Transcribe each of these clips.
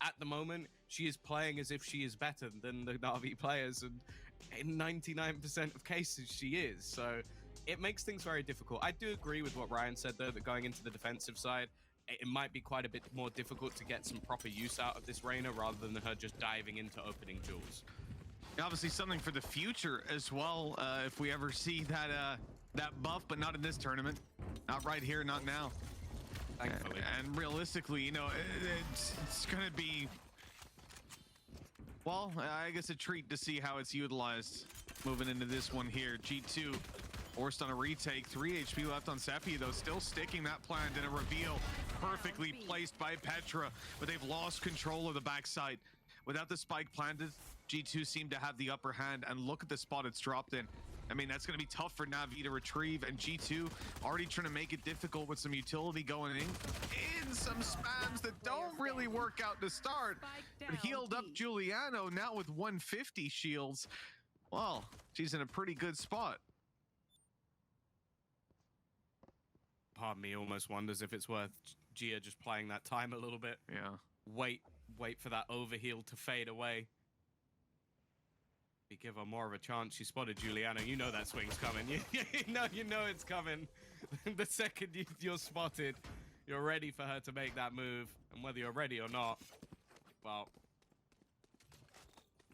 at the moment, she is playing as if she is better than the NAVI players, and in 99% of cases, she is. So it makes things very difficult. I do agree with what Ryan said, though, that going into the defensive side, it might be quite a bit more difficult to get some proper use out of this Reyna rather than her just diving into opening jewels. Obviously something for the future as well, if we ever see that that buff, but not in this tournament. Not right here, not now. Thankfully. And realistically, you know, it's going to be, well, I guess a treat to see how it's utilized moving into this one here. G2 forced on a retake. 3 HP left on Sephi, though, still sticking that plant in a reveal. Perfectly placed by Petra, but they've lost control of the backside. Without the spike planted, G2 seemed to have the upper hand, and look at the spot it's dropped in. I mean, that's going to be tough for Navi to retrieve, and G2 already trying to make it difficult with some utility going in some spams that don't really work out to start. But healed up Giuliano now with 150 shields. Well, she's in a pretty good spot. Part of me almost wonders if it's worth Gia just playing that time a little bit. Yeah. Wait for that overheal to fade away. You give her more of a chance. She spotted Giuliano. You know that swing's coming. You know it's coming. The second you're spotted, you're ready for her to make that move. And whether you're ready or not, well,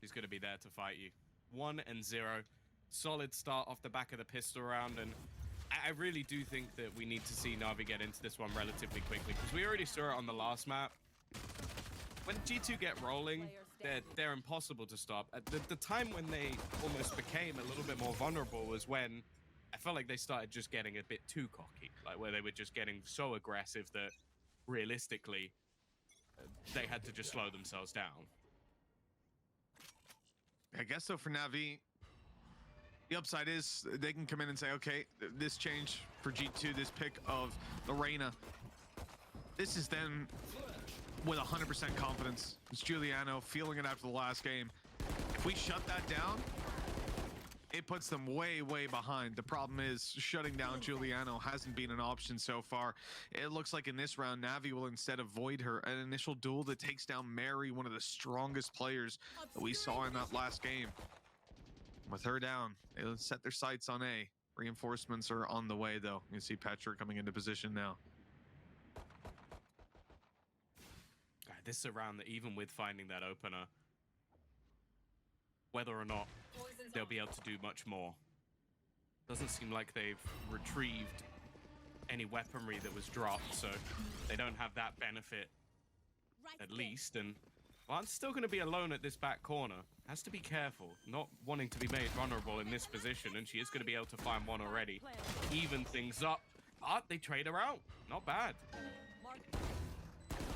she's going to be there to fight you. 1-0. Solid start off the back of the pistol round. And I really do think that we need to see Navi get into this one relatively quickly, because we already saw it on the last map. When G2 get rolling, they're impossible to stop. At the time when they almost became a little bit more vulnerable was when I felt like they started just getting a bit too cocky, like where they were just getting so aggressive that realistically they had to just slow themselves down. I guess so for Navi. The upside is they can come in and say, okay, this change for G2, this pick of the Reyna, this is them with 100% confidence. It's Giuliano feeling it after the last game. If we shut that down, it puts them way behind. The problem is shutting down Giuliano hasn't been an option so far. It looks like in this round, Navi will instead avoid her. An initial duel that takes down Mary, one of the strongest players that we saw in that last game. With her down, they'll set their sights on A. Reinforcements are on the way, though. You see Petra coming into position now. This is a round that even with finding that opener, whether or not they'll be able to do much more. Doesn't seem like they've retrieved any weaponry that was dropped, so they don't have that benefit at least. And Lance still going to be alone at this back corner. Has to be careful, not wanting to be made vulnerable in this position, and she is going to be able to find one already. Even things up, but they trade her out. Not bad.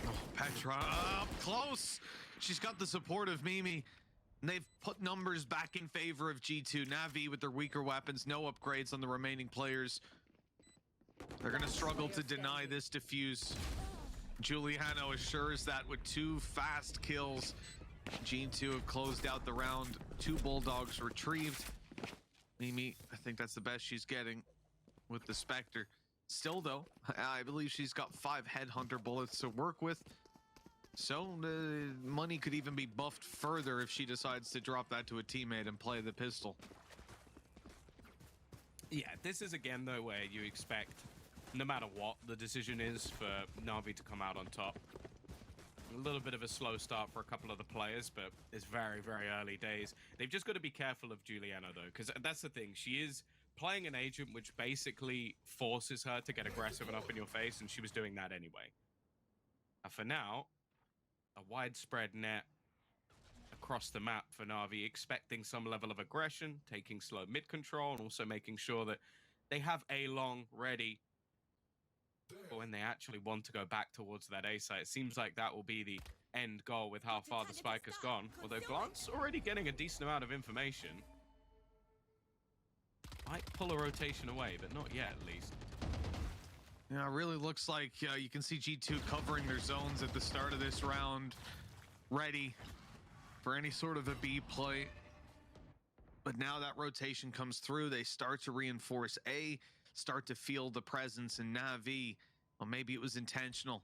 Oh, Petra up close. She's got the support of Mimi. And they've put numbers back in favor of G2. Navi with their weaker weapons, no upgrades on the remaining players. They're going to struggle to deny this diffuse. Giuliano assures that with 2 fast kills. G2 have closed out the round. 2 Bulldogs retrieved. Mimi, I think that's the best she's getting with the Spectre. Still, though, I believe she's got 5 Headhunter bullets to work with. So the money could even be buffed further if she decides to drop that to a teammate and play the pistol. Yeah, this is again, though, where you expect, no matter what the decision is, for Navi to come out on top. A little bit of a slow start for a couple of the players, but it's very early days. They've just got to be careful of Giuliano, though, because that's the thing. She is playing an agent which basically forces her to get aggressive and up in your face, and she was doing that anyway. For now, a widespread net across the map for Navi, expecting some level of aggression, taking slow mid control, and also making sure that they have A long ready for when they actually want to go back towards that A site. It seems like that will be the end goal with how far the spike has gone. Although Glance already getting a decent amount of information. Might pull a rotation away, but not yet, at least. Yeah, it really looks like you can see G2 covering their zones at the start of this round, ready for any sort of a B play. But now that rotation comes through, they start to reinforce A, start to feel the presence in Navi. Well, maybe it was intentional.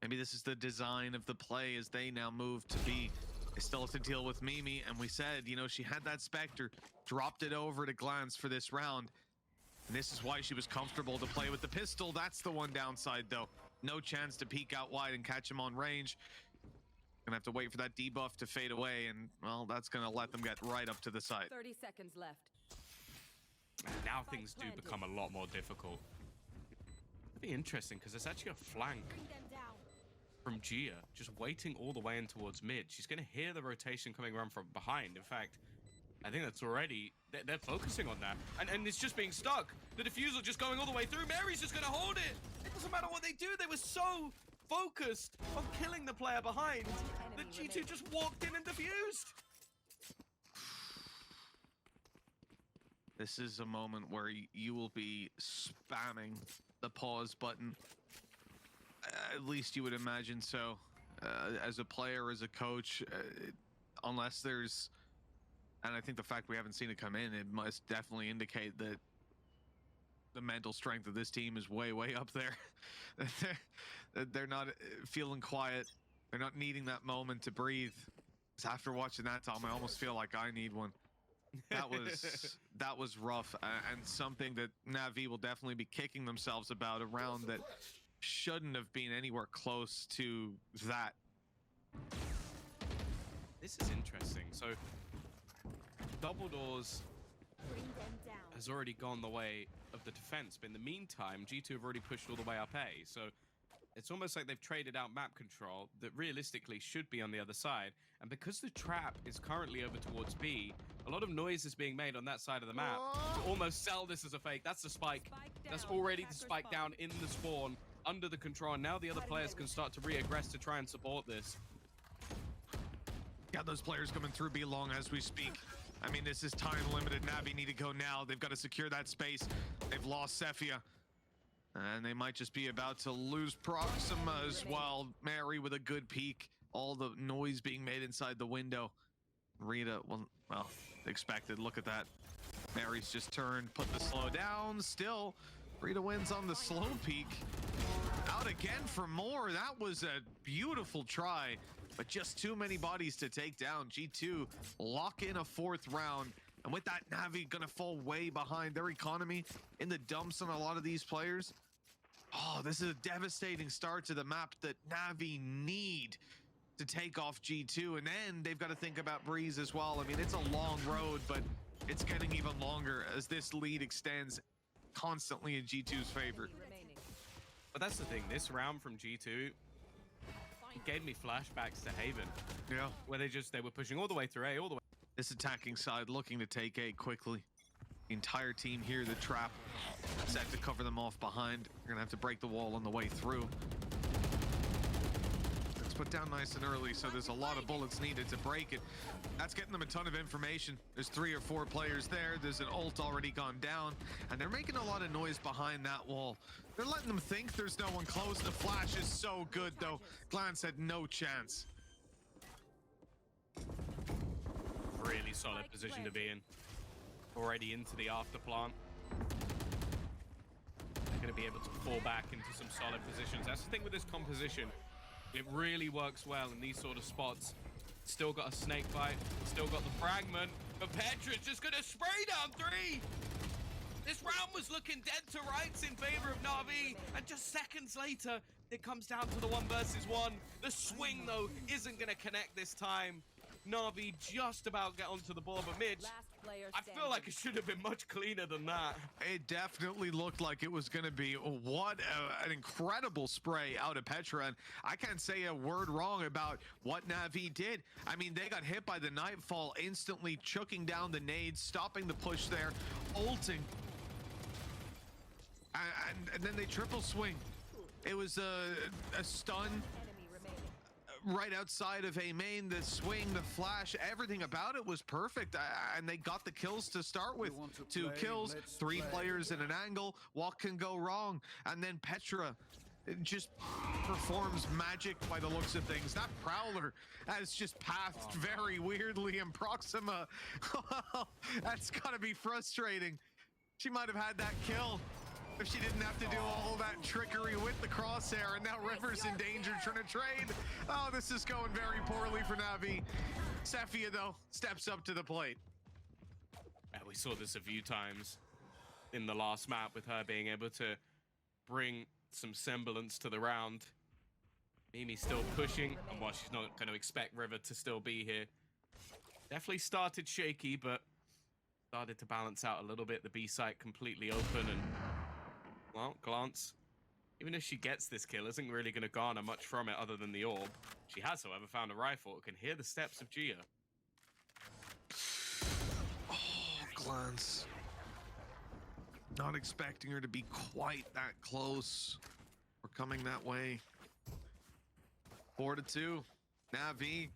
Maybe this is the design of the play as they now move to B. They still have to deal with Mimi, and we said, you know, she had that Spectre, dropped it over to Glance for this round. And this is why she was comfortable to play with the pistol. That's the one downside, though. No chance to peek out wide and catch him on range. Gonna have to wait for that debuff to fade away, and, well, that's gonna let them get right up to the side. 30 seconds left. And now things do become a lot more difficult. It'd be interesting, because there's actually a flank from Gia, just waiting all the way in towards mid. She's going to hear the rotation coming around from behind. In fact, I think that's already... They're focusing on that. And it's just being stuck. The diffusal just going all the way through. Mary's just going to hold it. It doesn't matter what they do. They were so focused on killing the player behind that G2 just walked in and diffused. This is a moment where you will be spamming the pause button. At least you would imagine so. As a player, as a coach, unless there's... And I think the fact we haven't seen it come in, it must definitely indicate that the mental strength of this team is way, way up there. They're not feeling quiet. They're not needing that moment to breathe. After watching that, Tom, I almost feel like I need one. That was rough, and something that NAVI will definitely be kicking themselves about, a round that shouldn't have been anywhere close to that. This is interesting. So double doors has already gone the way of the defense, but in the meantime, G2 have already pushed all the way up A. So it's almost like they've traded out map control that realistically should be on the other side. And because the trap is currently over towards B, a lot of noise is being made on that side of the map to almost sell this as a fake. That's the spike. That's already the spike down in the spawn under the control. And now the other players can start to re-aggress to try and support this. Got those players coming through B long as we speak. I mean, this is time limited. NAVI need to go now. They've got to secure that space. They've lost Sephia. And they might just be about to lose Proxima as well. Mary with a good peek. All the noise being made inside the window. Rita, well, expected. Look at that. Mary's just turned, put the slow down. Still, Rita wins on the slow peek. Out again for more. That was a beautiful try, but just too many bodies to take down. G2 lock in a fourth round. And with that, NAVI gonna fall way behind. Their economy in the dumps on a lot of these players. Oh, this is a devastating start to the map that NAVI need to take off G2. And then they've got to think about Breeze as well. I mean, it's a long road, but it's getting even longer as this lead extends constantly in G2's favor. But that's the thing, this round from G2, it gave me flashbacks to Haven. Yeah. Where they were pushing all the way through A, all the way. This attacking side looking to take A quickly. The entire team here, the trap set to cover them off behind. They're gonna have to break the wall on the way through. It's put down nice and early, so there's a lot of bullets needed to break it. That's getting them a ton of information. There's 3 or 4 players there. There's an ult already gone down, and they're making a lot of noise behind that wall. They're letting them think there's no one close. The flash is so good, though. Glance had no chance. Really solid position to be in. Already into the after plant. They're going to be able to fall back into some solid positions. That's the thing with this composition. It really works well in these sort of spots. Still got a snake bite. Still got the fragment. But Petra's just going to spray down 3. This round was looking dead to rights in favor of NAVI. And just seconds later, it comes down to the 1 versus 1. The swing, though, isn't going to connect this time. NAVI just about get onto the ball, but Midge, I feel like it should have been much cleaner than that. It definitely looked like it was going to be. An incredible spray out of Petra, and I can't say a word wrong about what NAVI did. I mean, they got hit by the Nightfall, instantly chucking down the nades, stopping the push there, ulting, and then they triple swing. It was a stun right outside of A main. The swing, the flash, everything about it was perfect, and they got the kills to start with. 2 kills, 3 players in an angle. What can go wrong? And then Petra just performs magic by the looks of things. That Prowler has just pathed very weirdly in Proxima. That's gotta be frustrating. She might have had that kill. If she didn't have to do all that trickery with the crosshair, and now River's in danger trying to trade. Oh, this is going very poorly for Navi. Sephia, though, steps up to the plate. Yeah, we saw this a few times in the last map with her being able to bring some semblance to the round. Mimi still pushing, and while she's not going to expect River to still be here, definitely started shaky, but started to balance out a little bit. The B site completely open, and well, glance. Even if she gets this kill, isn't really going to garner much from it other than the orb. She has, however, found a rifle. Can hear the steps of Gia. Oh, glance. Not expecting her to be quite that close. We're coming that way. 4-2. Navi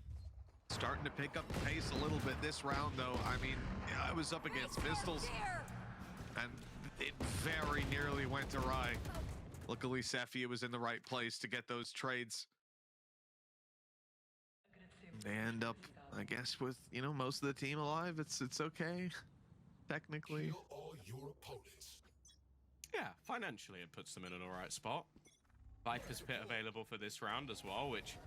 starting to pick up the pace a little bit this round, though. I mean, I was up against pistols, and it very nearly went awry. Luckily, Sephia was in the right place to get those trades. They end up, I guess, with, you know, most of the team alive. It's okay, technically. Kill all your opponents. Yeah, financially it puts them in an all right spot. Viper's Pit available for this round as well, which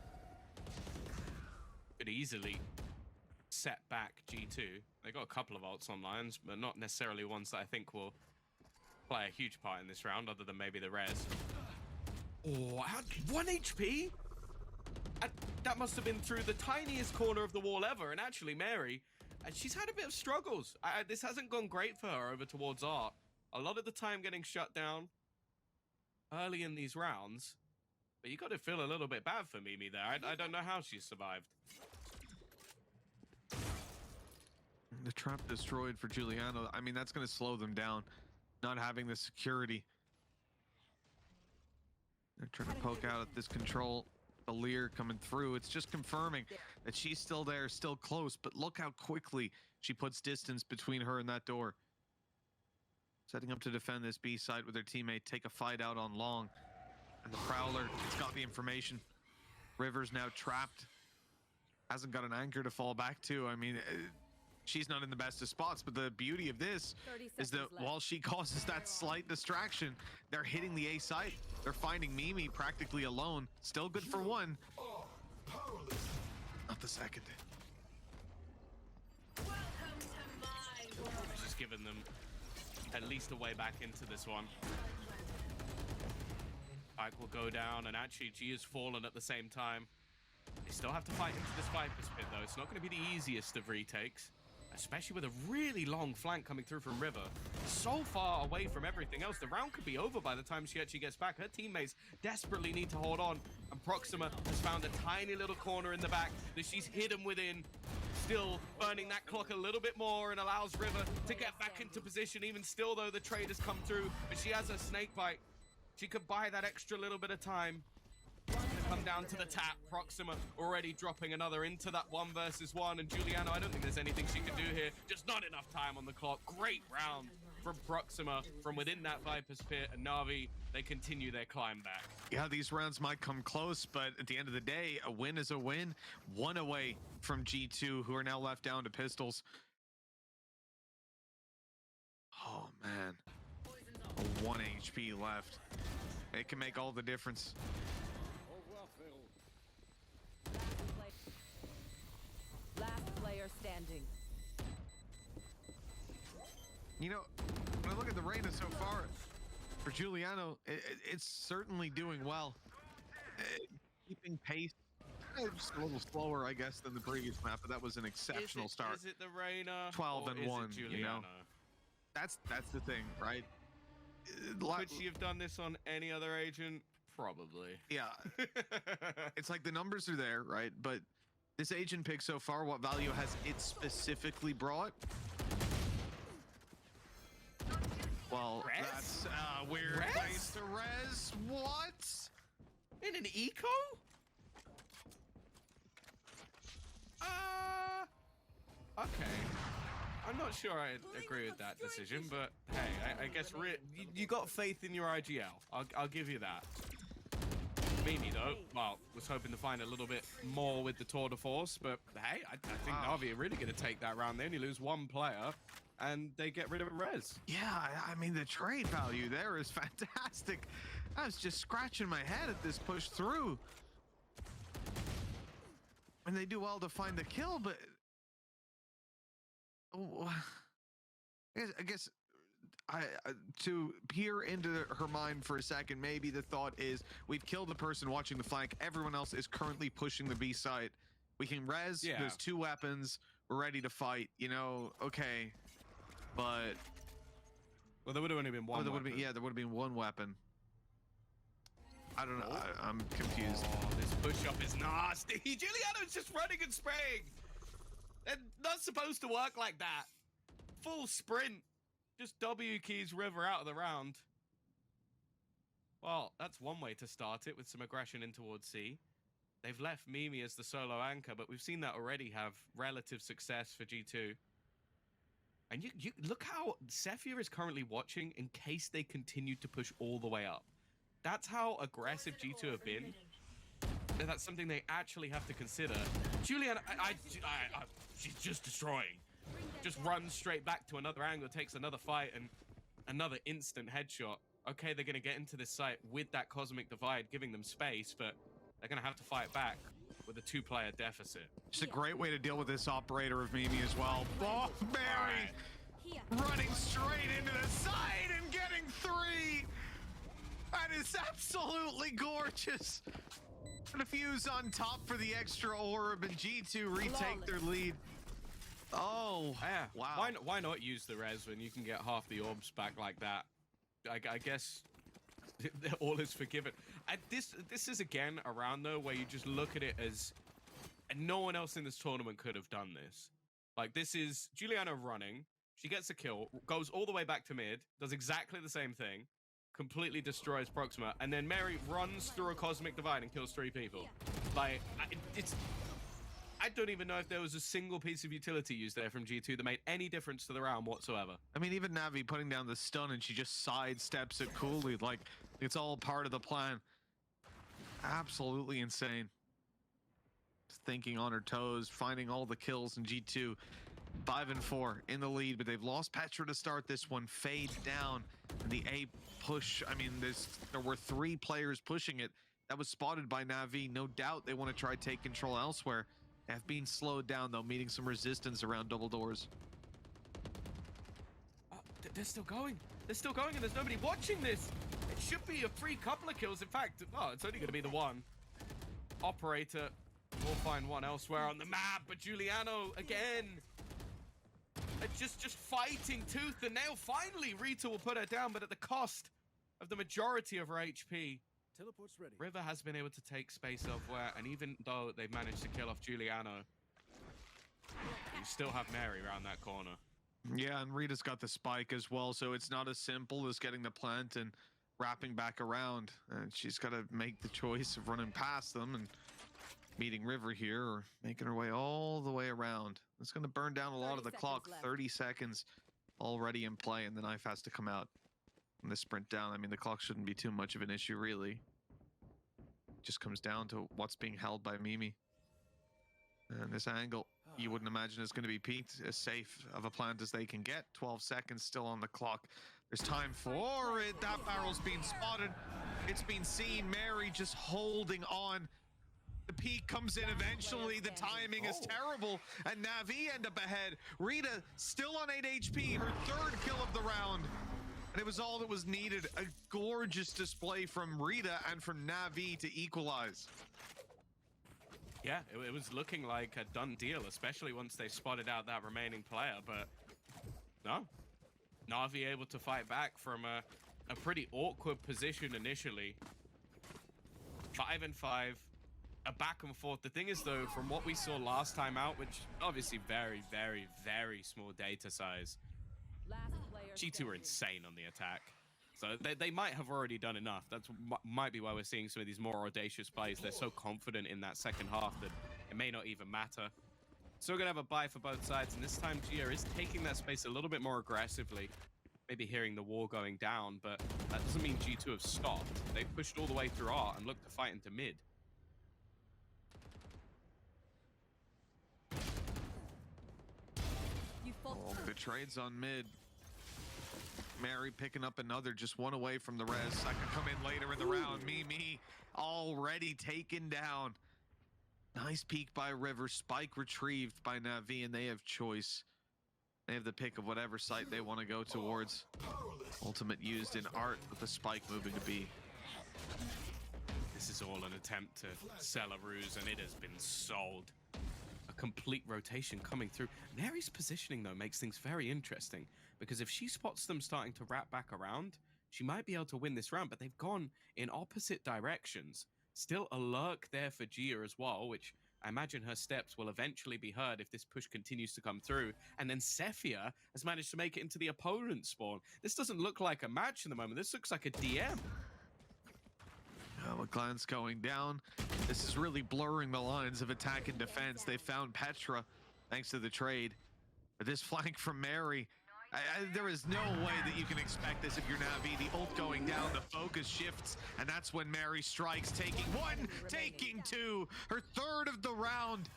could easily set back G2. They got a couple of ults online, but not necessarily ones that I think will play a huge part in this round, other than maybe the res. Oh, 1 HP? And that must have been through the tiniest corner of the wall ever. And actually, Mary, she's had a bit of struggles. This hasn't gone great for her over towards Art. A lot of the time getting shut down early in these rounds. But you got to feel a little bit bad for Mimi there. I don't know how she survived. The trap destroyed for Giuliano. I mean, that's going to slow them down. Not having the security. They're trying to poke out at this control. The Lear coming through. It's just confirming that she's still there, still close. But look how quickly she puts distance between her and that door. Setting up to defend this B side with her teammate. Take a fight out on long. And the Prowler, it's got the information. River's now trapped. Hasn't got an anchor to fall back to. I mean, she's not in the best of spots, but the beauty of this is that while she causes that slight distraction, they're hitting the A site. They're finding Mimi practically alone. Still good for one. Not the second. She's given them at least a way back into this one. Ike will go down, and actually G has fallen at the same time. They still have to fight into this Viper's Pit, though. It's not going to be the easiest of retakes, especially with a really long flank coming through from River. So far away from everything else. The round could be over by the time she actually gets back. Her teammates desperately need to hold on, and Proxima has found a tiny little corner in the back that she's hidden within, still burning that clock a little bit more, and allows River to get back into position. Even still, though, the trade has come through, but she has a snake bite. She could buy that extra little bit of time. Come down to the tap. Proxima already dropping another into that 1 versus 1, and Giuliano, I don't think there's anything she can do here. Just not enough time on the clock. Great round from Proxima from within that Viper's Pit, and Navi, they continue their climb back. Yeah, these rounds might come close, but at the end of the day, a win is a win. One away from G2, who are now left down to pistols. Oh, man. 1 HP left. It can make all the difference. Last player standing. You know, when I look at the Reyna so far, for Giuliano, it's certainly doing well. Keeping pace. Just a little slower, I guess, than the previous map, but that was an exceptional start. Is it the Reyna? 12 and 1, Giuliano? you know? That's the thing, right? Could she have done this on any other agent? Probably. Yeah. It's like the numbers are there, right? But this agent pick so far, what value has it specifically brought? Well, Res? that's a weird Res? place to res. What? In an eco? Okay. I'm not sure I agree with that decision, but hey, I guess you got faith in your IGL. I'll give you that. Mimi, though, well, was hoping to find a little bit more with the tour de force, but hey, I think Navi are really going to take that round. They only lose 1 player. and they get rid of res. Yeah, I mean, the trade value there is fantastic. I was just scratching my head at this push through. And they do well to find the kill, but I guess to peer into her mind for a second, maybe the thought is we've killed the person watching the flank. Everyone else is currently pushing the B site. We can res. Yeah. There's 2 weapons. We're ready to fight. You know, okay, but Well, there would have only been one. there would have been, yeah, there would have been 1 weapon. I don't know. I'm confused. Oh, this push-up is nasty. Juliano's just running and spraying. They're not supposed to work like that. Full sprint. Just W keys River out of the round. Well, that's one way to start it, with some aggression in towards C. They've left Mimi as the solo anchor, but we've seen that already have relative success for G2. And you look how Sephir is currently watching in case they continue to push all the way up. That's how aggressive G2 have been. And that's something they actually have to consider. Juliana, she's just destroying. Just runs straight back to another angle, takes another fight, and another instant headshot. Okay, they're going to get into this site with that Cosmic Divide giving them space, but they're going to have to fight back with a 2-player deficit. Just a great way to deal with this operator of Mimi as well. Oh, Mary running straight into the side and getting 3. That is absolutely gorgeous. And a fuse on top for the extra orb, and G2 retake their lead. Oh, Yeah. wow. Why not use the res when you can get half the orbs back like that? I guess all is forgiven. This is again a round though where you just look at it as no one else in this tournament could have done this. Like, this is Juliana running. She gets a kill, goes all the way back to mid, does exactly the same thing, completely destroys Proxima, and then Mary runs through a Cosmic Divide and kills 3 people. Like, I don't even know if there was a single piece of utility used there from G2 that made any difference to the round whatsoever. I mean, even Navi putting down the stun and she just sidesteps it coolly, like it's all part of the plan. Absolutely insane. Just thinking on her toes, finding all the kills in G2. 5 and 4 in the lead, but they've lost Petra to start this one. Fade down, and the A push. I mean, there were 3 players pushing it. That was spotted by Navi. No doubt they want to try take control elsewhere. Have been slowed down though, meeting some resistance around double doors. They're still going. They're still going, and there's nobody watching this. It should be a free couple of kills. In fact, oh, it's only going to be the 1. Operator will find one elsewhere on the map, but Giuliano again. Just fighting tooth and nail. Finally, Rita will put her down, but at the cost of the majority of her HP. Teleport's ready. River has been able to take space elsewhere, and even though they've managed to kill off Giuliano, you still have Mary around that corner. Yeah, and Rita's got the spike as well, so it's not as simple as getting the plant and wrapping back around. And she's got to make the choice of running past them and meeting River here, or making her way all the way around. It's going to burn down a lot of the clock. Left. 30 seconds already in play, and the knife has to come out. And the sprint down, I mean, the clock shouldn't be too much of an issue, really. It just comes down to what's being held by Mimi. And this angle, you wouldn't imagine is going to be peaked. As safe of a plant as they can get. 12 seconds still on the clock. There's time for it. That barrel's being spotted. It's been seen. Mary just holding on. The peak comes in eventually. The timing is terrible. And Navi end up ahead. Rita still on 8 HP. Her 3rd kill of the round. And it was all that was needed. A gorgeous display from Rita and from Navi to equalize. Yeah, it was looking like a done deal, especially once they spotted out that remaining player, but no. Navi able to fight back from a pretty awkward position initially. 5 and 5, a back and forth. The thing is though, from what we saw last time out, which obviously very, very, very small data size, G2 are insane on the attack. So they might have already done enough. That's might be why we're seeing some of these more audacious plays. They're so confident in that second half that it may not even matter. So we're going to have a buy for both sides. And this time, Gia is taking that space a little bit more aggressively. Maybe hearing the wall going down, but that doesn't mean G2 have stopped. They pushed all the way through R and looked to fight into mid. Oh, the trades on mid. Mary picking up another, just one away from the res. I could come in later in the round. Me, already taken down. Nice peek by River. Spike retrieved by NAVI, and they have choice. They have the pick of whatever site they want to go towards. Ultimate used in art with the spike moving to B. This is all an attempt to sell a ruse, and it has been sold. A complete rotation coming through. Mary's positioning, though, makes things very interesting, because if she spots them starting to wrap back around, she might be able to win this round, but they've gone in opposite directions. Still a lurk there for Gia as well, which I imagine her steps will eventually be heard if this push continues to come through. And then Cephia has managed to make it into the opponent's spawn. This doesn't look like a match in the moment. This looks like a DM. With Glance going down, this is really blurring the lines of attack and defense. They found Petra thanks to the trade. But this flank from Mary, there is no way that you can expect this if you're Navi. The ult going down, the focus shifts, and that's when Mary strikes, taking one, taking two, her third of the round.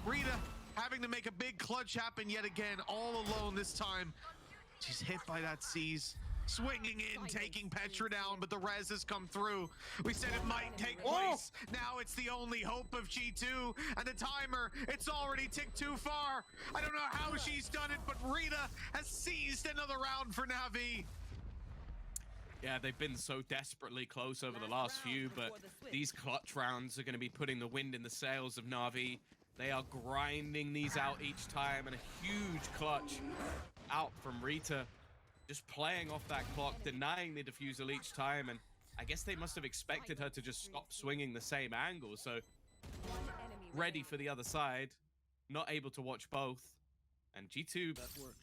Rita having to make a big clutch happen yet again, all alone this time. She's hit by that seize. Swinging in, taking Petra down, but the res has come through. We said it might take place. Now it's the only hope of G2, and the timer, it's already ticked too far. I don't know how she's done it, but Rita has seized another round for Navi. Yeah, they've been so desperately close over the last few, but these clutch rounds are going to be putting the wind in the sails of Navi. They are grinding these out each time, and a huge clutch out from Rita. Just playing off that clock, denying the defusal each time, and I guess they must have expected her to just stop swinging the same angle, so ready for the other side, not able to watch both, and G2... That works.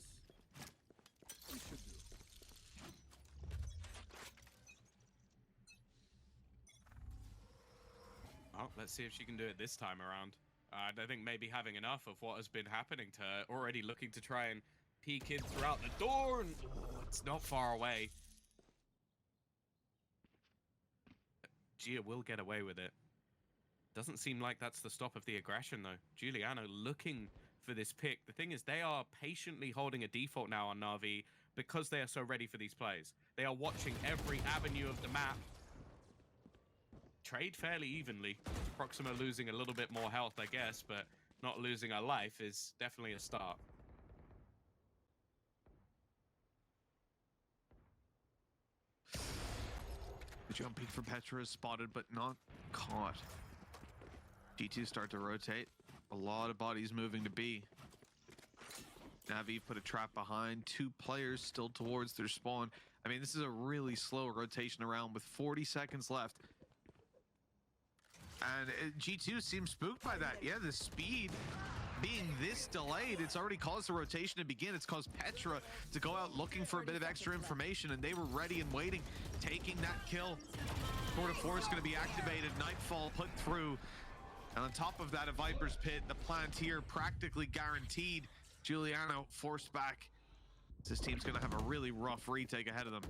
Oh, let's see if she can do it this time around. I think maybe having enough of what has been happening to her, already looking to try and peek in throughout the door, and it's not far away. Gia will get away with it. Doesn't seem like that's the stop of the aggression, though. Giuliano looking for this pick. The thing is, they are patiently holding a default now on Navi because they are so ready for these plays. They are watching every avenue of the map. Trade fairly evenly. Proxima losing a little bit more health, I guess, but not losing her life is definitely a start. The jump peek for Petra is spotted, but not caught. G2 start to rotate. A lot of bodies moving to B. Navi put a trap behind. 2 players still towards their spawn. I mean, this is a really slow rotation around with 40 seconds left. And G2 seems spooked by that. Yeah, the speed being this delayed, it's already caused the rotation to begin. It's caused Petra to go out looking for a bit of extra information, and they were ready and waiting, taking that kill. Court of Force going to be activated. Nightfall put through. And on top of that, a Viper's Pit. The plant here practically guaranteed. Giuliano forced back. This team's going to have a really rough retake ahead of them.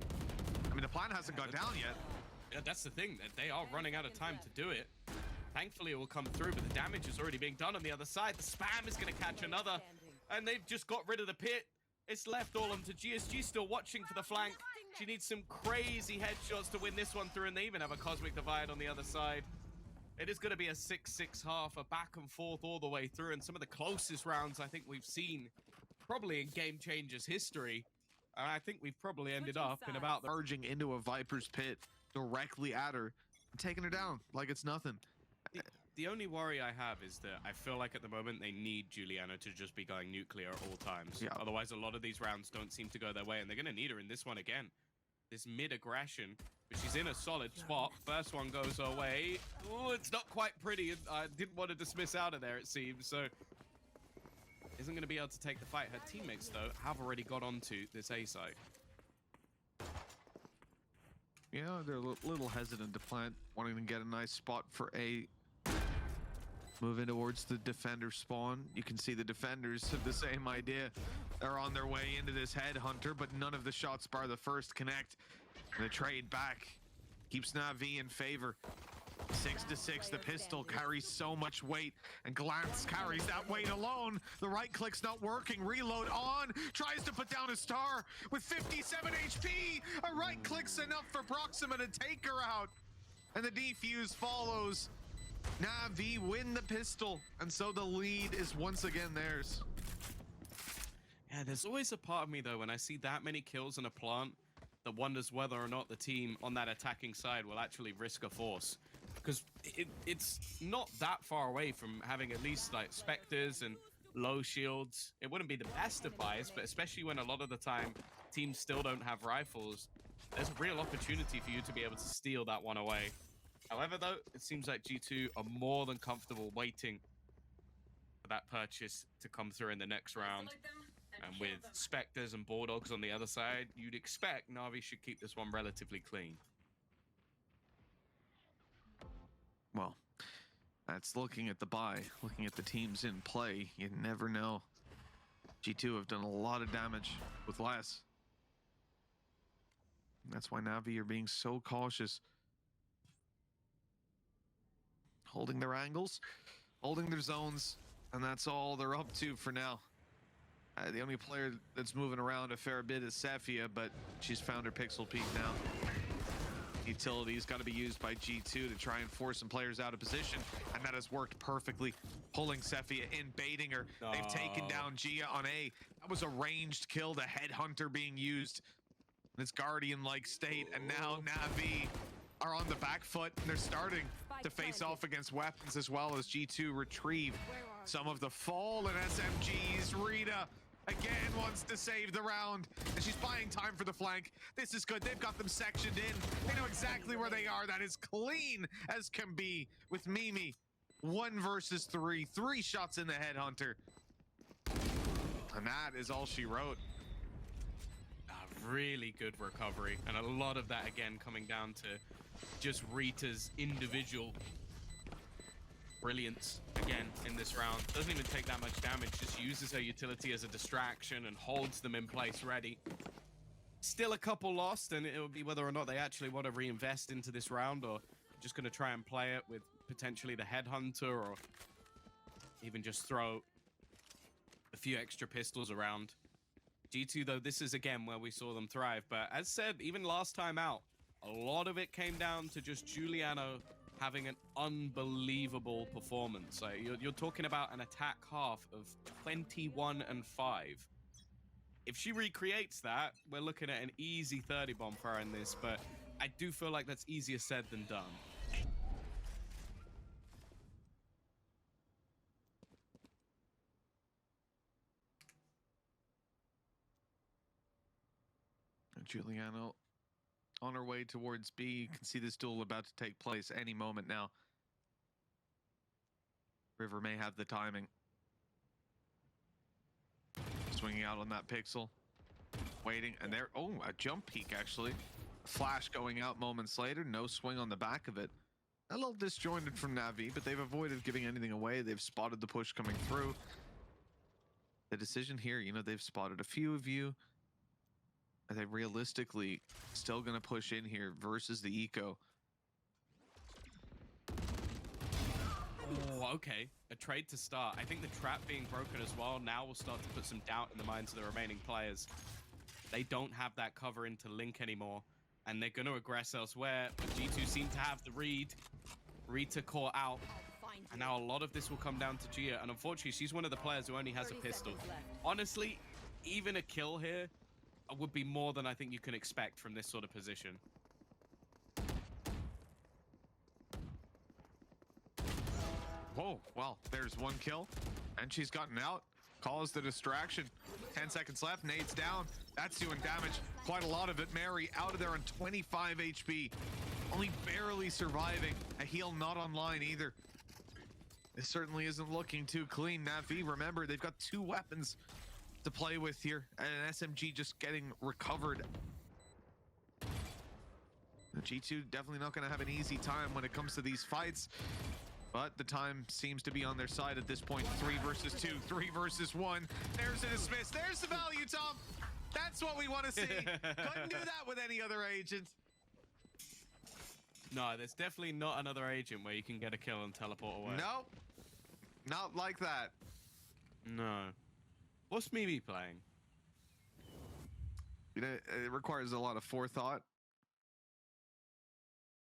I mean, the plant hasn't got down yet. Yeah, that's the thing, that they are running out of time to do it. Thankfully, it will come through, but the damage is already being done on the other side. The spam is going to catch another, and they've just got rid of the pit. It's left all onto GSG, still watching for the flank. She needs some crazy headshots to win this one through, and they even have a Cosmic Divide on the other side. It is going to be a 6-6 half, a back and forth all the way through, and some of the closest rounds I think we've seen probably in Game Changers history. And I think we've probably ended up in about the... Urging into a Viper's Pit directly at her and taking her down like it's nothing. The only worry I have is that I feel like at the moment they need Giuliano to just be going nuclear at all times. Yeah. Otherwise, a lot of these rounds don't seem to go their way, and they're going to need her in this one again. This mid-aggression, but she's in a solid spot. First one goes away. Oh, it's not quite pretty. I didn't want to dismiss out of there, it seems, so... Isn't going to be able to take the fight. Her teammates, though, have already got onto this A site. Yeah, they're a little hesitant to plant, wanting to get a nice spot for A. Moving towards the defender spawn. You can see the defenders have the same idea. They're on their way into this headhunter, but none of the shots bar the first connect. And the trade back keeps NAVI in favor. 6-6, the pistol carries so much weight, and Glance carries that weight alone. The right click's not working. Reload on, tries to put down a star with 57 HP. A right click's enough for Proxima to take her out, and the defuse follows. NAVI win the pistol, and so the lead is once again theirs. Yeah, there's always a part of me though when I see that many kills in a plant that wonders whether or not the team on that attacking side will actually risk a force, because it's not that far away from having at least like Spectres and low shields. It wouldn't be the best of buys, but especially when a lot of the time teams still don't have rifles, there's a real opportunity for you to be able to steal that one away. However though, it seems like G2 are more than comfortable waiting for that purchase to come through in the next round. And with Spectres and Bulldogs on the other side, you'd expect Na'Vi should keep this one relatively clean. Well, that's looking at the buy, looking at the teams in play. You never know. G2 have done a lot of damage with less. That's why Na'Vi are being so cautious. Holding their angles, holding their zones, and that's all they're up to for now. The only player that's moving around a fair bit is Sefia, but she's found her pixel peak now. Utility's got to be used by G2 to try and force some players out of position, and that has worked perfectly. Pulling Sefia in, baiting her. They've taken down Gia on A. That was a ranged kill, the headhunter being used in its guardian-like state, and now NAVI are on the back foot, and they're starting to face off against weapons as well as G2 retrieve some of the fallen SMGs. Rita again wants to save the round, and she's buying time for the flank. This is good. They've got them sectioned in. They know exactly where they are. That is clean as can be with Mimi. 1 versus 3. 3 shots in the headhunter. And that is all she wrote. A really good recovery. And a lot of that, again, coming down to just Rita's individual brilliance again in this round. Doesn't even take that much damage, just uses her utility as a distraction and holds them in place ready. Still a couple lost, and it'll be whether or not they actually want to reinvest into this round or just going to try and play it with potentially the headhunter, or even just throw a few extra pistols around. G2 though, this is again where we saw them thrive, but as said, even last time out, a lot of it came down to just Giuliano having an unbelievable performance. Like you're talking about an attack half of 21 and 5. If she recreates that, we're looking at an easy 30 bomb for her in this, but I do feel like that's easier said than done. Giuliano on her way towards B. You can see this duel about to take place any moment now. River may have the timing. Swinging out on that pixel. Waiting, and there, oh, a jump peek actually. Flash going out moments later, no swing on the back of it. A little disjointed from NAVI, but they've avoided giving anything away. They've spotted the push coming through. The decision here, you know, they've spotted a few of you. Are they realistically still going to push in here versus the eco? Oh, okay. A trade to start. I think the trap being broken as well now will start to put some doubt in the minds of the remaining players. They don't have that cover into Link anymore, and they're going to aggress elsewhere. But G2 seem to have the read. Rita caught out, and now a lot of this will come down to Gia, and unfortunately, she's one of the players who only has a pistol. Honestly, even a kill here would be more than I think you can expect from this sort of position. Whoa, well, there's one kill, and she's gotten out. Caused the distraction. 10 seconds left, nades down. That's doing damage. Quite a lot of it. Mary out of there on 25 HP. Only barely surviving. A heal not online either. This certainly isn't looking too clean. NAVI, remember, they've got 2 weapons to play with here, and an SMG just getting recovered. The G2 definitely not going to have an easy time when it comes to these fights, but the time seems to be on their side at this point. 3 versus 2, 3 versus 1. There's a dismiss. There's the value, Tom. That's what we want to see. Couldn't do that with any other agent. No, there's definitely not another agent where you can get a kill and teleport away. Nope. Not like that. No. What's Mimi playing? You know, it requires a lot of forethought.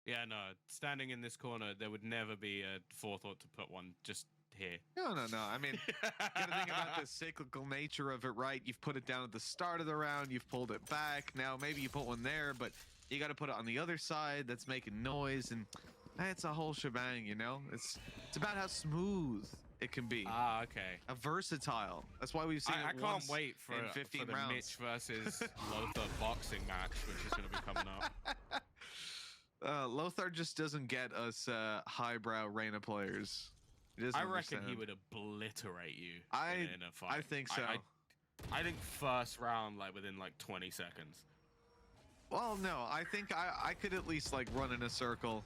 Yeah, no. Standing in this corner, there would never be a forethought to put one just here. No. I mean, you gotta think about the cyclical nature of it, right? You've put it down at the start of the round, you've pulled it back. Now maybe you put one there, but you got to put it on the other side that's making noise, and it's a whole shebang, you know? It's about how smooth it can be. Ah, okay. A versatile. That's why we've seen I it can't once wait for in 15 the rounds. Mitch versus Lothar boxing match, which is going to be coming up. Lothar just doesn't get us highbrow Reyna players. He doesn't I reckon he understand. would obliterate you in a fight. I think so. I think first round, like within like 20 seconds. Well, no, I think I could at least like run in a circle.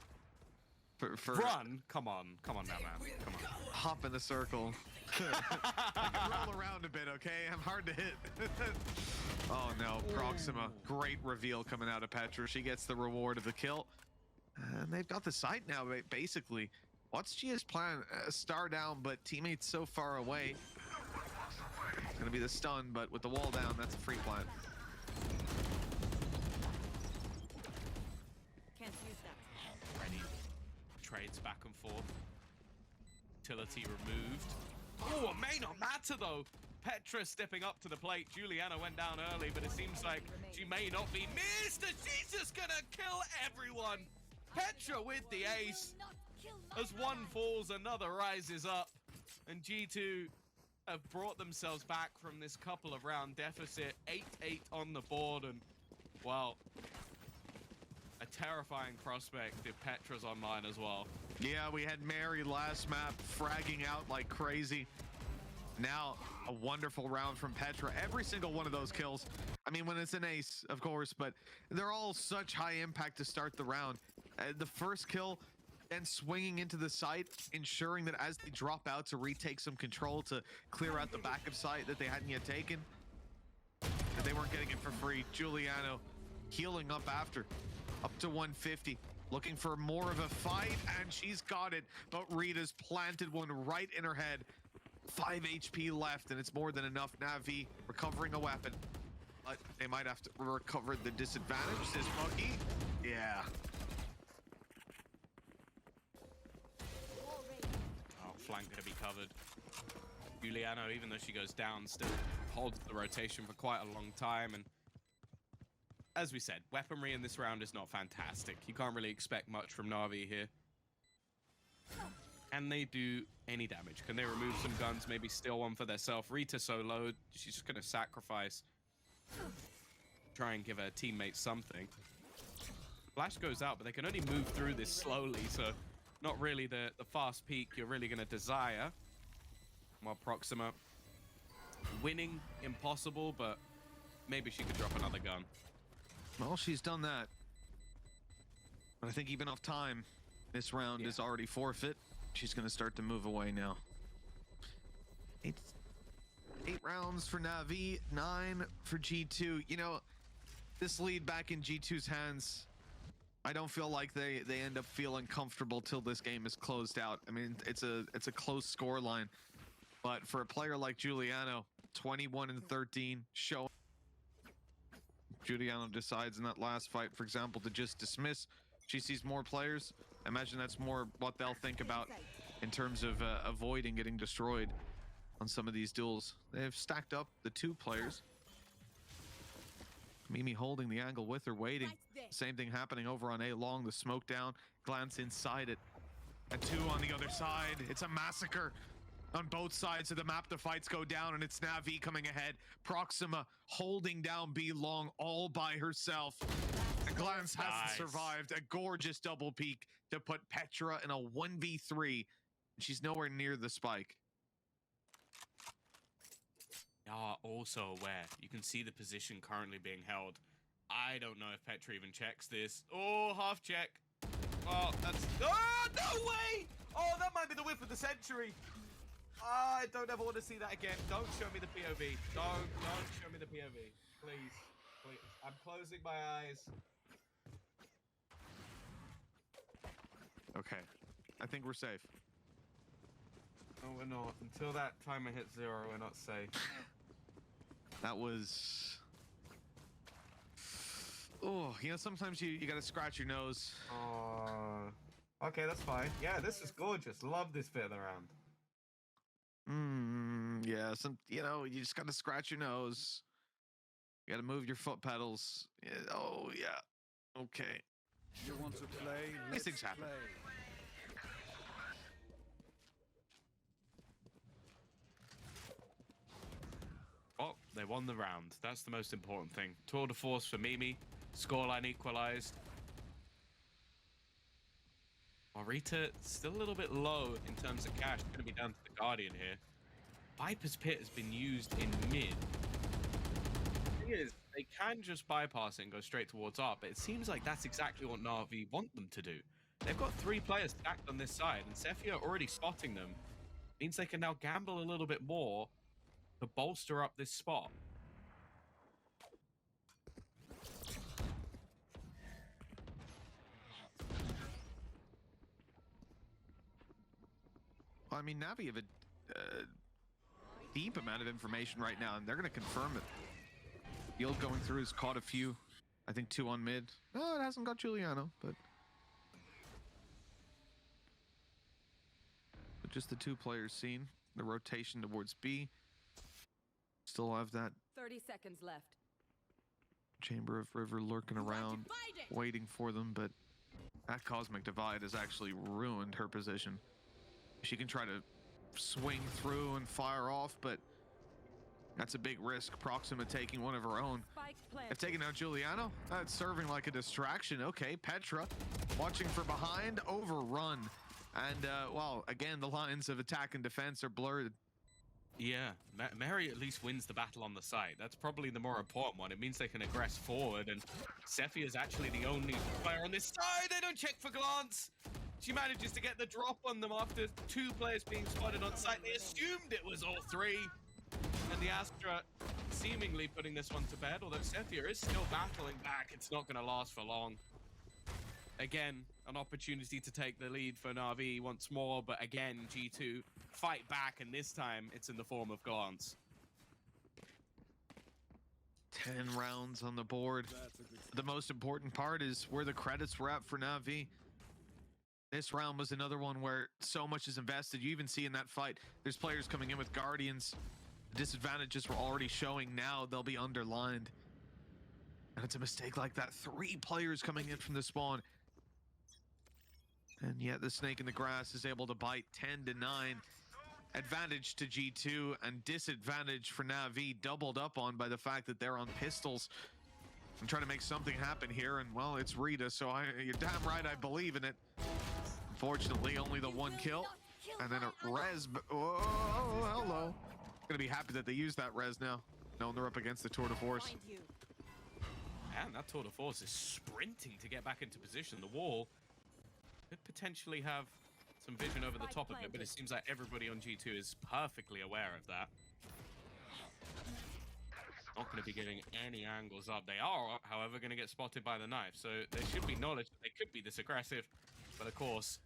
For Run? Come on now, man. Come on. Hop in the circle. I can roll around a bit, okay? I'm hard to hit. Oh no, Proxima. Great reveal coming out of Petra. She gets the reward of the kill. And they've got the site now, basically. What's Gia's plan? Star down, but teammates so far away. It's gonna be the stun, but with the wall down, that's a free plant. Can't use that. Ready. Trades back and forth. Utility removed. Oh, it may not matter though. Petra stepping up to the plate. Juliana went down early, but it seems like she may not be missed. And she's just gonna kill everyone. Petra with the ace. As one falls, another rises up. And G2 have brought themselves back from this couple of round deficit. 8-8 on the board, and well, a terrifying prospect if Petra's online as well. Yeah, we had Mary last map fragging out like crazy. Now, a wonderful round from Petra. Every single one of those kills, I mean, when it's an ace, of course, but they're all such high impact to start the round. The first kill, and swinging into the site, ensuring that as they drop out to retake some control, to clear out the back of site that they hadn't yet taken, that they weren't getting it for free. Giuliano healing up after, up to 150. Looking for more of a fight, and she's got it. But Rita's planted one right in her head. 5 HP left, and it's more than enough. NAVI recovering a weapon. But they might have to recover the disadvantage, says Monkey. Yeah. Oh, flank gonna be covered. Giuliano, even though she goes down, still holds the rotation for quite a long time. And as we said, weaponry in this round is not fantastic. You can't really expect much from Navi here. Can they do any damage? Can they remove some guns, maybe steal one for themselves? Rita so low, she's just going to sacrifice. Try and give her teammates something. Flash goes out, but they can only move through this slowly, so not really the fast peak you're really going to desire. While Proxima winning, impossible, but maybe she could drop another gun. Well, she's done that. But I think even off time, this round is already forfeit. She's going to start to move away now. It's 8 rounds for NAVI, 9 for G2. You know, this lead back in G2's hands, I don't feel like they end up feeling comfortable till this game is closed out. I mean, it's a close score line. But for a player like Giuliano, 21-13, showing Giuliano decides in that last fight, for example, to just dismiss. She sees more players. I imagine that's more what they'll think about in terms of avoiding getting destroyed on some of these duels. They've stacked up the 2 players. Mimi holding the angle with her, waiting. Same thing happening over on A long. The smoke down, glance inside it. And 2 on the other side. It's a massacre on both sides of the map. The fights go down, and it's NAVI coming ahead. Proxima holding down B long all by herself. And Glance hasn't survived. A gorgeous double peek to put Petra in a 1v3. She's nowhere near the spike. Are also aware. You can see the position currently being held. I don't know if Petra even checks this. Oh, half check. Oh, that's... Oh, no way! Oh, that might be the whiff of the century. I don't ever want to see that again. Don't show me the POV. Don't show me the POV. Please. Please. I'm closing my eyes. Okay. I think we're safe. No, we're not. Until that timer hits 0, we're not safe. That was... Oh, you know, sometimes you gotta scratch your nose. Okay, that's fine. Yeah, this is gorgeous. Love this bit of the round. Yeah, you know, you just gotta scratch your nose. You gotta move your foot pedals. Yeah, oh, yeah. Okay. You want to play? These Let's things happen. play. Well, they won the round. That's the most important thing. Tour de force for Mimi. Scoreline equalized. Rita still a little bit low in terms of cash. Going to be down to the Guardian here. Viper's Pit has been used in mid. The thing is, they can just bypass it and go straight towards ARP, but it seems like that's exactly what NAVI want them to do. They've got 3 players stacked on this side, and Sephia already spotting them. Means they can now gamble a little bit more to bolster up this spot. Well, I mean, Navi have a deep amount of information right now, and they're going to confirm it. Yield going through has caught a few. I think 2 on mid. No, it hasn't got Giuliano, but just the 2 players seen. The rotation towards B. Still have that 30 seconds left. Chamber of River lurking around, waiting for them, but that Cosmic Divide has actually ruined her position. She can try to swing through and fire off, but that's a big risk. Proxima taking one of her own. They've taken out Giuliano. That's serving like a distraction. Okay, Petra watching for behind, overrun. And, well, again, the lines of attack and defense are blurred. Yeah, Mary at least wins the battle on the side. That's probably the more important one. It means they can aggress forward, and Sephi is actually the only player on this side. They don't check for glance. She manages to get the drop on them after 2 players being spotted on site. They assumed it was all 3. And the Astra seemingly putting this one to bed, although Sephia is still battling back. It's not going to last for long. Again, an opportunity to take the lead for Na'Vi once more, but again, G2 fight back, and this time it's in the form of glance. 10 rounds on the board. The most important part is where the credits were at for Na'Vi. This round was another one where so much is invested. You even see in that fight, there's players coming in with Guardians. The disadvantages were already showing. Now they'll be underlined. And it's a mistake like that. 3 players coming in from the spawn. And yet the snake in the grass is able to bite. 10-9. Advantage to G2 and disadvantage for Na'Vi, doubled up on by the fact that they're on pistols. I'm trying to make something happen here, and well, it's Rita, so you're damn right I believe in it. Unfortunately, only the 1 kill, and then a res. Oh, hello. Gonna be happy that they used that res now, knowing they're up against the Tour de Force. And that Tour de Force is sprinting to get back into position. The wall could potentially have some vision over the top of it, but it seems like everybody on G2 is perfectly aware of that. Not going to be getting any angles up. They are, however, going to get spotted by the knife, so there should be knowledge that they could be this aggressive, but of course,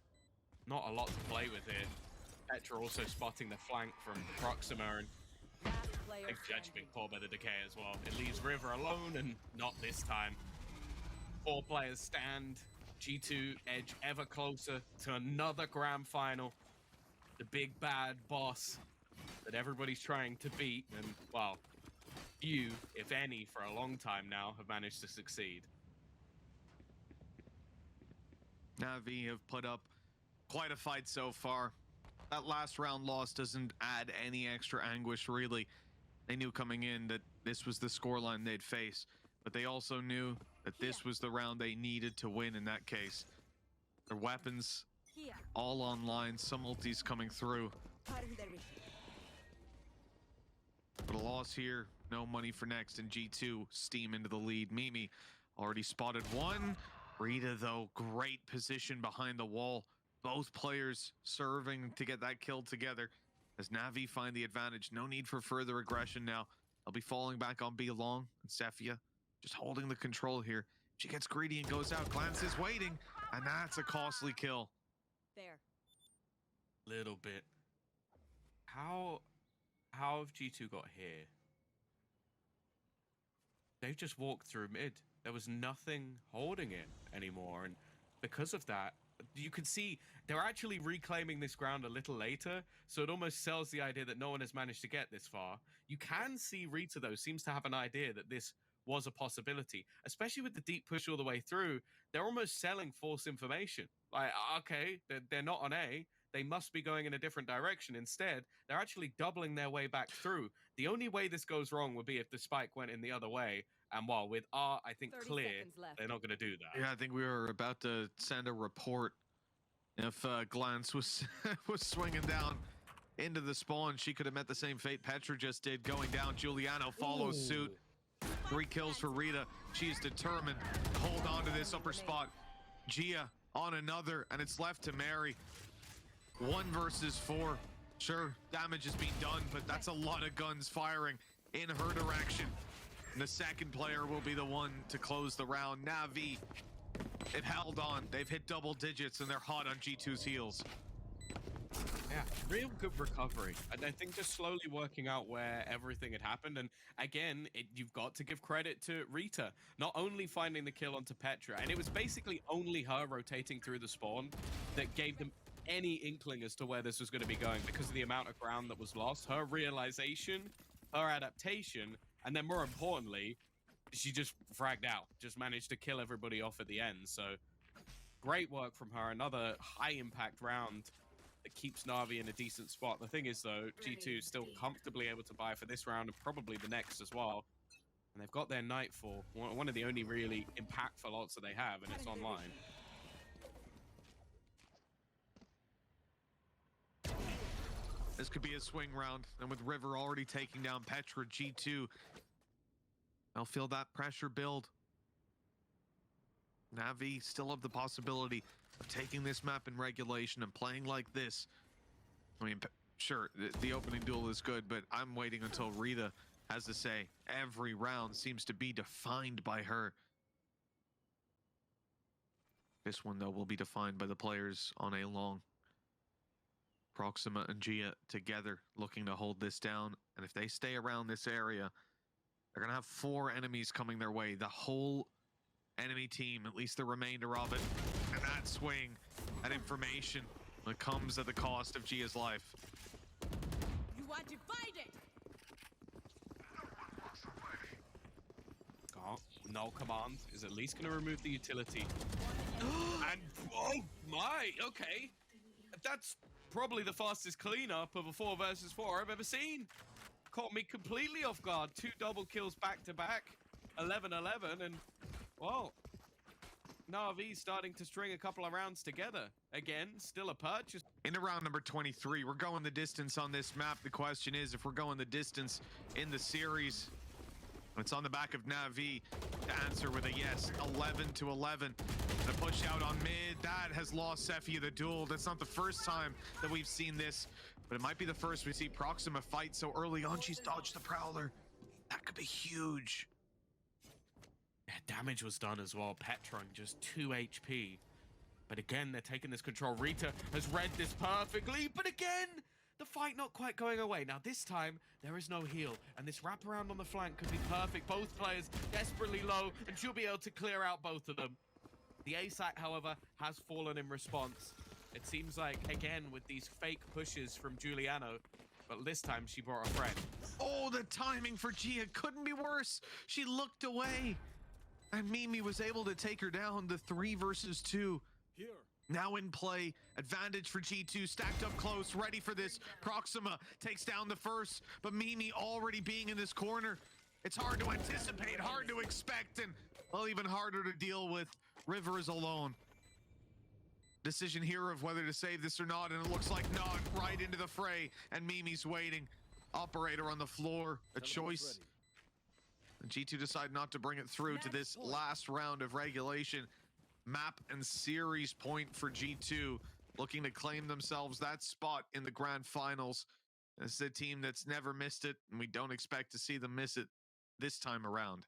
not a lot to play with here. Petra also spotting the flank from Proxima, and big judge being called by the Decay as well. It leaves River alone, and not this time. 4 players stand. G2 edge ever closer to another grand final. The big bad boss that everybody's trying to beat, and well, few, if any, for a long time now have managed to succeed. Navi have put up quite a fight so far. That last round loss doesn't add any extra anguish, really. They knew coming in that this was the scoreline they'd face, but they also knew that this was the round they needed to win in that case. Their weapons all online, some ultis coming through. But a loss here, no money for next, and G2 steam into the lead. Mimi already spotted 1. Rita, though, great position behind the wall. Both players serving to get that kill together as Navi find the advantage. No need for further aggression now. They'll be falling back on B long, and Sephia just holding the control here. She gets greedy and goes out. Glance is waiting, and that's a costly kill. There. Little bit. How have G2 got here? They've just walked through mid. There was nothing holding it anymore, and because of that, you can see they're actually reclaiming this ground a little later, so it almost sells the idea that no one has managed to get this far. You can see Rita, though, seems to have an idea that this was a possibility, especially with the deep push all the way through. They're almost selling false information. Like, okay, they're not on A, they must be going in a different direction. Instead, they're actually doubling their way back through. The only way this goes wrong would be if the spike went in the other way, and while with R, I think 30 clear, seconds left. they're not going to do that. Yeah, I think we were about to send a report. If Glance was was swinging down into the spawn, she could have met the same fate Petra just did, going down. Giuliano follows suit. 3 kills for Rita. She is determined to hold on to this upper spot. Gia on another, and it's left to Mary. 1 versus 4. Sure, damage is being done, but that's a lot of guns firing in her direction. And the second player will be the one to close the round. NAVI, it held on. They've hit double digits, and they're hot on G2's heels. Yeah, real good recovery. And I think just slowly working out where everything had happened. And again, you've got to give credit to Rita, not only finding the kill onto Petra, and it was basically only her rotating through the spawn that gave them any inkling as to where this was going to be going, because of the amount of ground that was lost, her realization, her adaptation, and then more importantly, she just fragged out, just managed to kill everybody off at the end. So great work from her. Another high impact round that keeps Navi in a decent spot. The thing is, though, G2 still comfortably able to buy for this round and probably the next as well. And they've got their Nightfall, one of the only really impactful ults that they have, and it's online. This could be a swing round, and with River already taking down Petra, G2, they'll feel that pressure build. Navi still have the possibility of taking this map in regulation and playing like this. I mean, sure, the opening duel is good, but I'm waiting until Rita has to say. Every round seems to be defined by her. This one, though, will be defined by the players on A long. Proxima and Gia together looking to hold this down. And if they stay around this area, they're going to have 4 enemies coming their way. The whole enemy team, at least the remainder of it. And that swing, that information, that comes at the cost of Gia's life. You are divided. Oh, null command is at least going to remove the utility. And, oh my, okay. That's probably the fastest cleanup of a 4 versus 4 I've ever seen. Caught me completely off guard. 2 double kills back to back. 11-11, and, well, Navi starting to string a couple of rounds together. Again, still a purchase. Into round number 23, we're going the distance on this map. The question is if we're going the distance in the series. It's on the back of Navi to answer with a yes. 11-11. And a push out on mid. That has lost Sephi the duel. That's not the first time that we've seen this, but it might be the first we see Proxima fight so early on. She's dodged the Prowler. That could be huge. Yeah, damage was done as well. Petron just 2 HP. But again, they're taking this control. Rita has read this perfectly, but again, the fight not quite going away. Now this time, there is no heal, and this wraparound on the flank could be perfect. Both players desperately low, and she'll be able to clear out both of them. The A site, however, has fallen in response. It seems like, again, with these fake pushes from Giuliano, but this time she brought a friend. Oh, the timing for Gia couldn't be worse. She looked away, and Mimi was able to take her down. The 3 versus 2. Here. Now in play, advantage for G2, stacked up close, ready for this. Proxima takes down the first, but Mimi already being in this corner. It's hard to anticipate, hard to expect, and well, even harder to deal with. River is alone. Decision here of whether to save this or not, and it looks like not. Right into the fray, and Mimi's waiting. Operator on the floor, a choice. And G2 decide not to bring it through to this last round of regulation. Map and series point for G2, looking to claim themselves that spot in the grand finals. This is a team that's never missed it, and we don't expect to see them miss it this time around.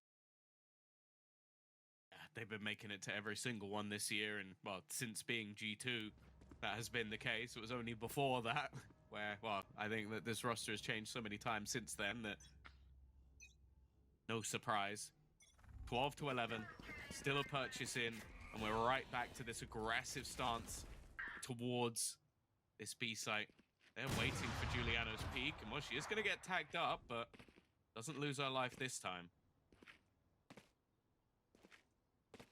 Yeah, they've been making it to every single one this year, and well, since being G2. that has been the case. It was only before that where, well, I think that this roster has changed so many times since then that no surprise. 12 to 11, still a purchase in, and we're right back to this aggressive stance towards this B site. They're waiting for Giuliano's peak, and well, she is going to get tagged up, but doesn't lose her life this time.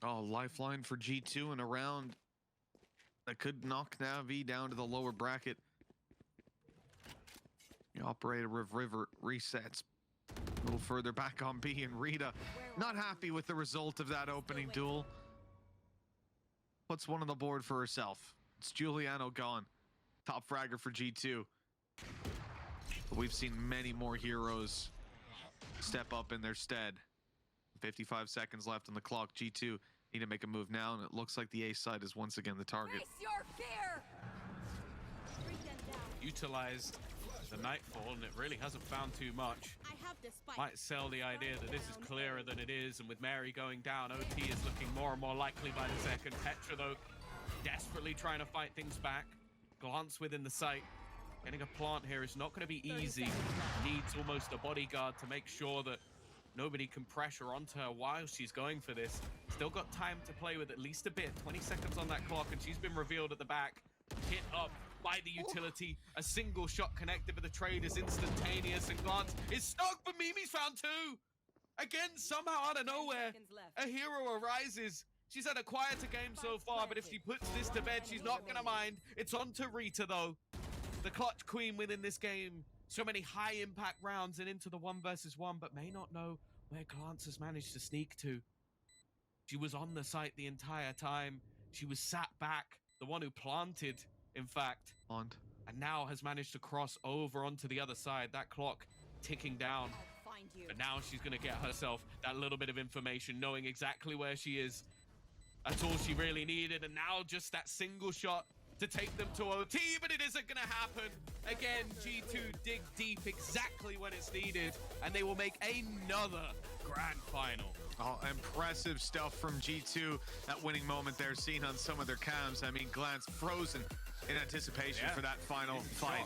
Oh, lifeline for G2 and a round that could knock NAVI down to the lower bracket. The operator of River resets a little further back on B, and Rita not happy with the result of that opening duel. Puts one on the board for herself. It's Giuliano gone. Top fragger for G2. But we've seen many more heroes step up in their stead. 55 seconds left on the clock. G2 need to make a move now, and it looks like the A side is once again the target. Face your fear. Bring them down. Utilized the Nightfall, and it really hasn't found too much. I have the spike. Might sell the idea that this is clearer than it is, and with Mary going down, OT is looking more and more likely by the second. Petra, though, desperately trying to fight things back. Glance within the site. Getting a plant here is not going to be easy. Needs almost a bodyguard to make sure that nobody can pressure onto her while she's going for this. Still got time to play with at least a bit. 20 seconds on that clock, and she's been revealed at the back. Hit up by the utility. A single shot connected, but the trade is instantaneous, and Glance is stuck, but Mimi's found two. Again, somehow out of nowhere, a hero arises. She's had a quieter game so far, but if she puts this to bed, she's not going to mind. It's on to Rita, though. The clutch queen within this game. So many high-impact rounds and into the 1 versus 1, but may not know where Glance has managed to sneak to. She was on the site the entire time. She was sat back, the one who planted, in fact. And now has managed to cross over onto the other side. That clock ticking down. I'll find you. But now she's going to get herself that little bit of information, knowing exactly where she is. That's all she really needed, and now just that single shot to take them to OT, but it isn't going to happen. Again, G2 dig deep exactly when it's needed, and they will make another grand final. Oh, impressive stuff from G2. That winning moment there seen on some of their cams. I mean, Glance frozen in anticipation for that final fight.